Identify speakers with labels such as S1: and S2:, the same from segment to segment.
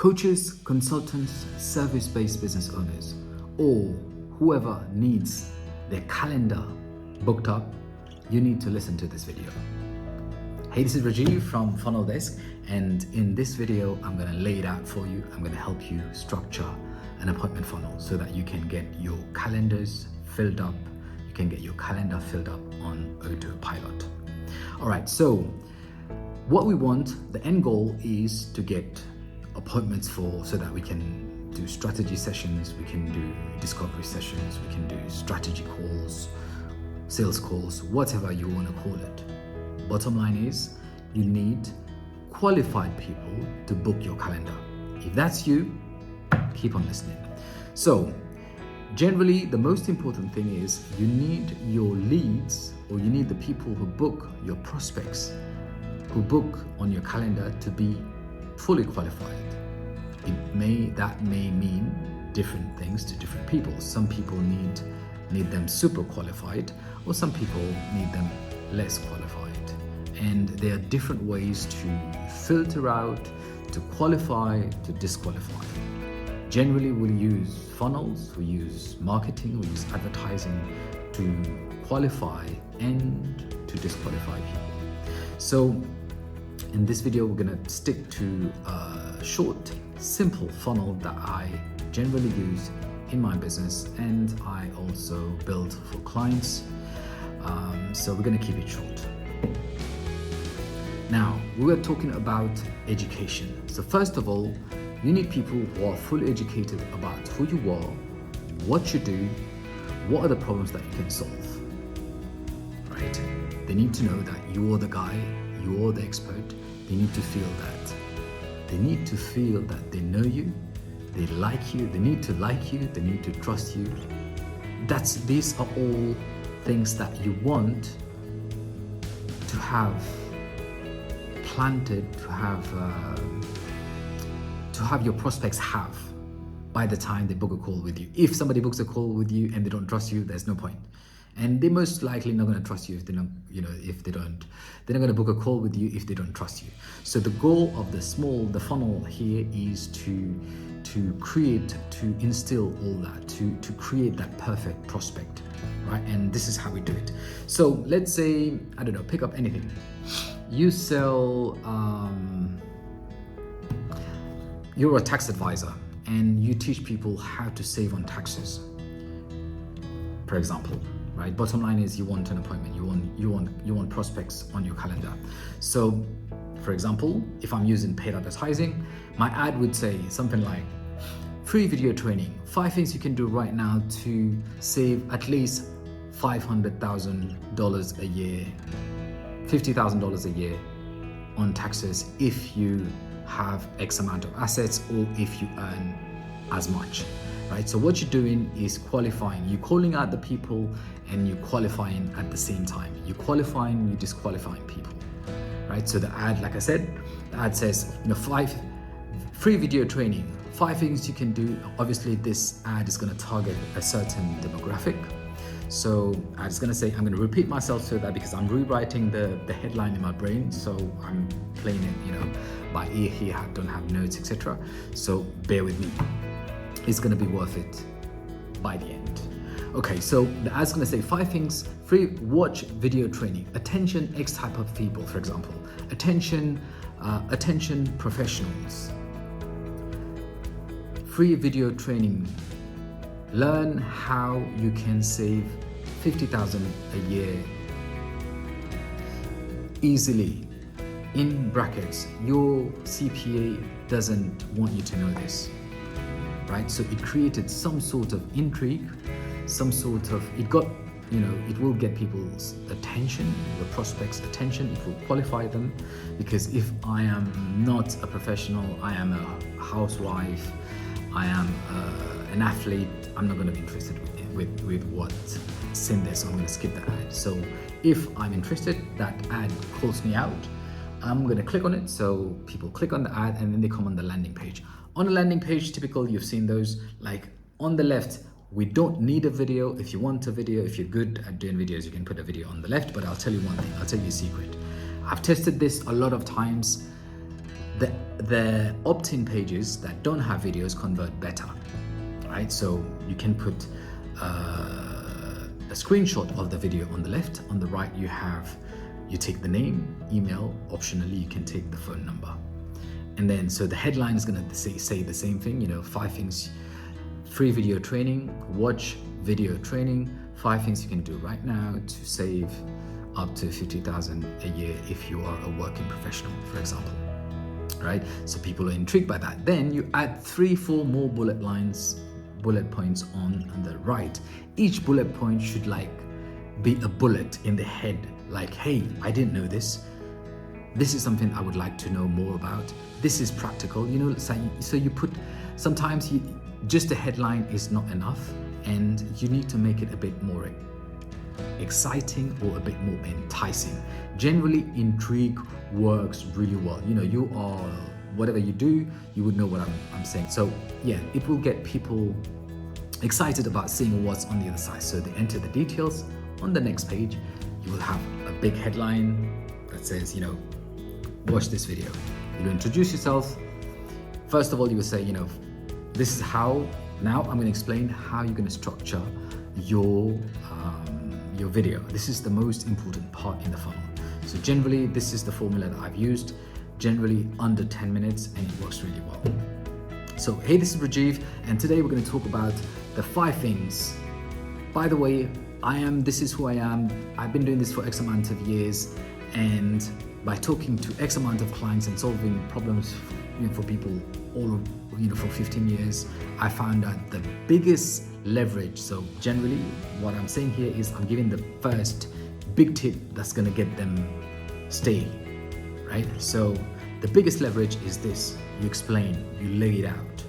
S1: Coaches, consultants, service-based business owners, or whoever needs their calendar booked up, you need to listen to this video. Hey, this is Rajiv from Funnel Desk, and in this video, I'm gonna lay it out for you. I'm gonna help you structure an appointment funnel so that you can get your calendars filled up. You can get your calendar filled up on autopilot. All right, so what we want, the end goal is to get appointments so that we can do strategy sessions, we can do discovery sessions, we can do strategy calls, sales calls, whatever you want to call it. Bottom line is you need qualified people to book your calendar. If that's you, keep on listening. So generally, the most important thing is you need your leads, or you need the people who book your prospects, who book on your calendar, to be fully qualified. That may mean different things to different people. Some people need them super qualified, or some people need them less qualified. And there are different ways to filter out, to qualify, to disqualify. Generally, we'll use funnels, we use marketing, we use advertising to qualify and to disqualify people. So in this video, we're gonna stick to a short, simple funnel that I generally use in my business, and I also build for clients. So we're gonna keep it short. Now, we were talking about education. So first of all, you need people who are fully educated about who you are, what you do, what are the problems that you can solve, right? They need to know that you're the guy, you're the expert. They need to feel that. They need to feel that they know you, they like you, they need to like you, they need to trust you. These are all things that you want to have planted, to have your prospects have by the time they book a call with you. If somebody books a call with you and they don't trust you, there's no point. And they're most likely not going to trust you if they're not going to book a call with you if they don't trust you. So the goal of the funnel here is to instill all that, to create that perfect prospect, right? And this is how we do it. So let's say, I don't know, pick up anything. You sell, you're a tax advisor and you teach people how to save on taxes, for example. Right? Bottom line is you want an appointment, you want prospects on your calendar. So for example, if I'm using paid advertising, my ad would say something like, free video training, 5 things you can do right now to save at least $500,000 a year, $50,000 a year on taxes if you have X amount of assets or if you earn as much. Right? So what you're doing is qualifying. You're calling out the people and you're qualifying at the same time. You're qualifying, you're disqualifying people. Right? So the ad, like I said, the ad says, 5 free video training, 5 things you can do. Obviously, this ad is going to target a certain demographic. So I'm just going to say, I'm going to repeat myself so that because I'm rewriting the headline in my brain, so I'm playing it, by ear here. I don't have notes, etc. So bear with me. It's going to be worth it by the end. Okay, so the ad's going to say 5 things, free watch video training, attention X type of people, for example, attention professionals, free video training, learn how you can save $50,000 a year easily. In brackets, your CPA doesn't want you to know this. Right? So it created some sort of intrigue, it will get people's attention, the prospects' attention, it will qualify them, because if I am not a professional, I am a housewife, I am an athlete, I'm not going to be interested with what's in there, so I'm going to skip that ad. So if I'm interested, that ad calls me out, I'm going to click on it, so people click on the ad and then they come on the landing page. On a landing page, typical, you've seen those, like on the left, we don't need a video. If you want a video, if you're good at doing videos, you can put a video on the left, but I'll tell you one thing, I'll tell you a secret. I've tested this a lot of times. The opt-in pages that don't have videos convert better, right? So you can put a screenshot of the video on the left. On the right, you take the name, email. Optionally, you can take the phone number. And then, so the headline is going to say the same thing, 5 things, free video training, watch video training, 5 things you can do right now to save up to 50,000 a year if you are a working professional, for example, right? So people are intrigued by that. Then you add 3-4 more bullet points on the right. Each bullet point should be a bullet in the head, like, hey, I didn't know this. This is something I would like to know more about. This is practical, so you put, sometimes just the headline is not enough, and you need to make it a bit more exciting or a bit more enticing. Generally, intrigue works really well. You are, whatever you do, you would know what I'm saying. So yeah, it will get people excited about seeing what's on the other side. So they enter the details. On the next page, you will have a big headline that says, watch this video. You'll introduce yourself. First of all, you will say, this is how, now I'm going to explain how you're going to structure your video. This is the most important part in the funnel. So generally, this is the formula that I've used, generally under 10 minutes, and it works really well. So hey, this is Rajiv, and today we're going to talk about the 5 things. By the way, this is who I am. I've been doing this for X amount of years, and by talking to X amount of clients and solving problems for people for 15 years, I found out the biggest leverage. So generally, what I'm saying here is I'm giving the first big tip that's going to get them stay, right? So the biggest leverage is this: you explain, you lay it out.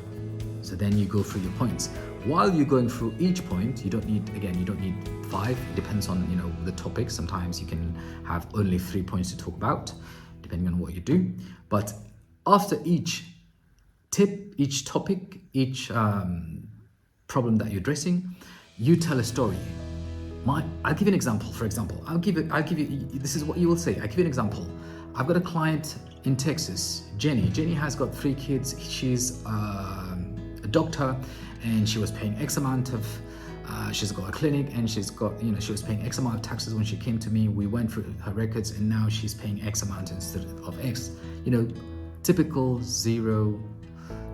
S1: So then you go through your points. While you're going through each point, you don't need 5. It depends on the topic. Sometimes you can have only 3 points to talk about, depending on what you do. But after each tip, each topic, each problem that you're addressing, you tell a story. I'll give you an example. For example, I'll give you. This is what you will say. I'll give you an example. I've got a client in Texas, Jenny. Jenny has got 3 kids. She's a doctor, and she was paying X amount of. She's got a clinic, and she's got, she was paying X amount of taxes when she came to me. We went through her records, and now she's paying X amount instead of X. Typical 0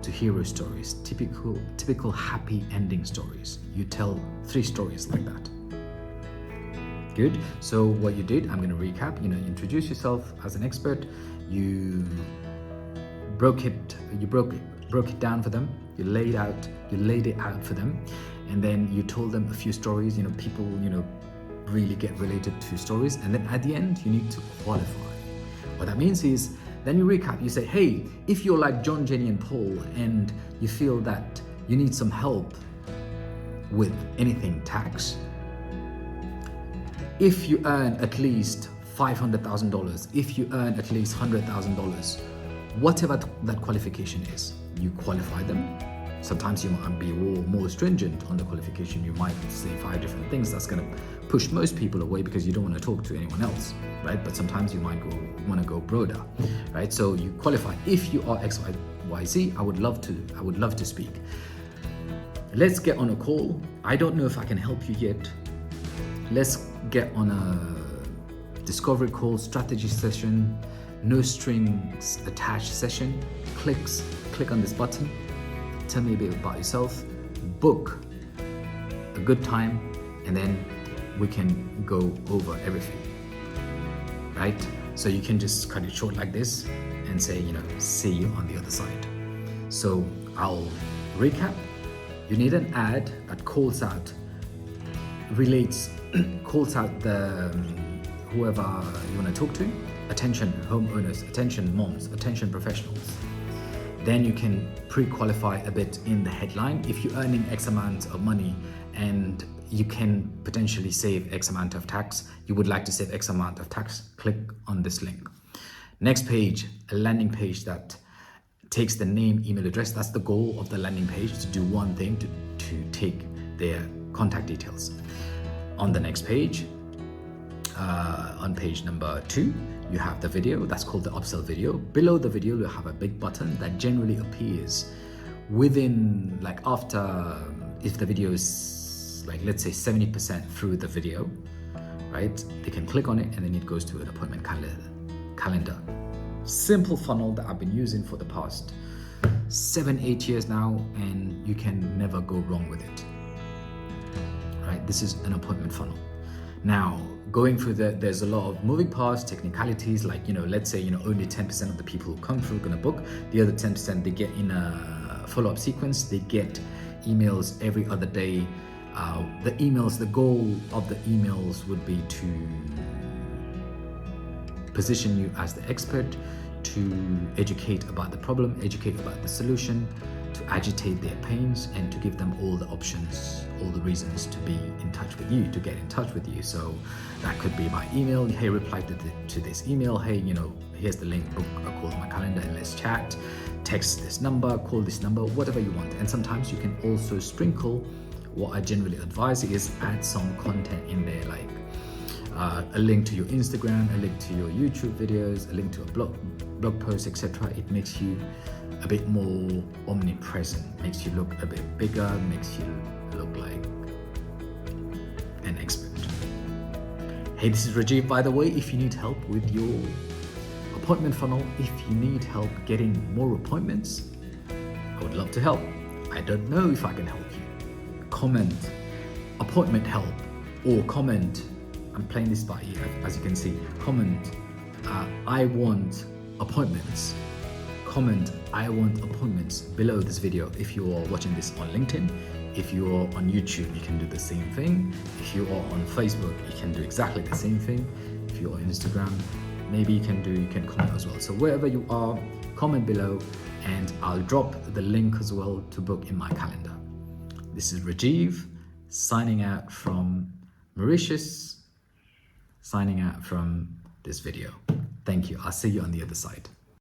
S1: to hero stories, typical happy ending stories. You tell 3 stories like that. Good. So what you did, I'm going to recap. You introduce yourself as an expert. You broke it down for them. You laid it out for them, and then you told them a few stories. People really get related to stories, and then at the end you need to qualify. What that means is, then you recap. You say, hey, if you're like John, Jenny, and Paul, and you feel that you need some help with anything tax, if you earn at least $500,000, if you earn at least $100,000, whatever that qualification is, you qualify them. Sometimes you might be more stringent on the qualification. You might say 5 different things. That's going to push most people away because you don't want to talk to anyone else, right? But sometimes you might want to go broader, right? So you qualify. If you are X, Y, Y, Z, I would love to speak. Let's get on a call. I don't know if I can help you yet. Let's get on a discovery call, strategy session, no strings attached session. Click on this button. Tell me a bit about yourself, book a good time, and then we can go over everything, right? So you can just cut it short like this and say, see you on the other side. So I'll recap. You need an ad that calls out the whoever you want to talk to. Attention homeowners, attention moms, attention professionals. Then you can pre-qualify a bit in the headline. If you're earning X amount of money and you can potentially save X amount of tax, you would like to save X amount of tax, click on this link. Next page, a landing page that takes the name, email address. That's the goal of the landing page, to do one thing, to take their contact details. On the next page, on page number 2, you have the video that's called the upsell video. Below the video, you have a big button that generally appears within, like, after, if the video is like, let's say 70% through the video, right? They can click on it and then it goes to an appointment calendar. Simple funnel that I've been using for the past 7-8 years now, and you can never go wrong with it, right? This is an appointment funnel. Now, going through there's a lot of moving parts, technicalities, like, let's say, only 10% of the people who come through are gonna book. The other 10%, they get in a follow-up sequence. They get emails every other day. The goal of the emails would be to position you as the expert, to educate about the problem, educate about the solution, to agitate their pains, and to give them all the options, all the reasons to be in touch with you, to get in touch with you. So that could be by email. Hey, reply to this email. Hey, here's the link, book a call on my calendar and let's chat. Text this number, call this number, whatever you want. And sometimes you can also sprinkle, what I generally advise is add some content in there, like a link to your Instagram, a link to your YouTube videos, a link to a blog post, etc. It makes you a bit more omnipresent, makes you look a bit bigger, makes you look like an expert. Hey, this is Rajiv, by the way. If you need help with your appointment funnel, if you need help getting more appointments, I would love to help. I don't know if I can help you. Comment appointment help, or comment, I'm playing this by ear, as you can see, comment I want appointments. Comment I want appointments below this video. If you are watching this on LinkedIn, if you are on YouTube, you can do the same thing. If you are on Facebook, you can do exactly the same thing. If you're on Instagram, maybe you can comment as well. So wherever you are, comment below, and I'll drop the link as well to book in my calendar. This is Rajiv, signing out from Mauritius, signing out from this video. Thank you. I'll see you on the other side.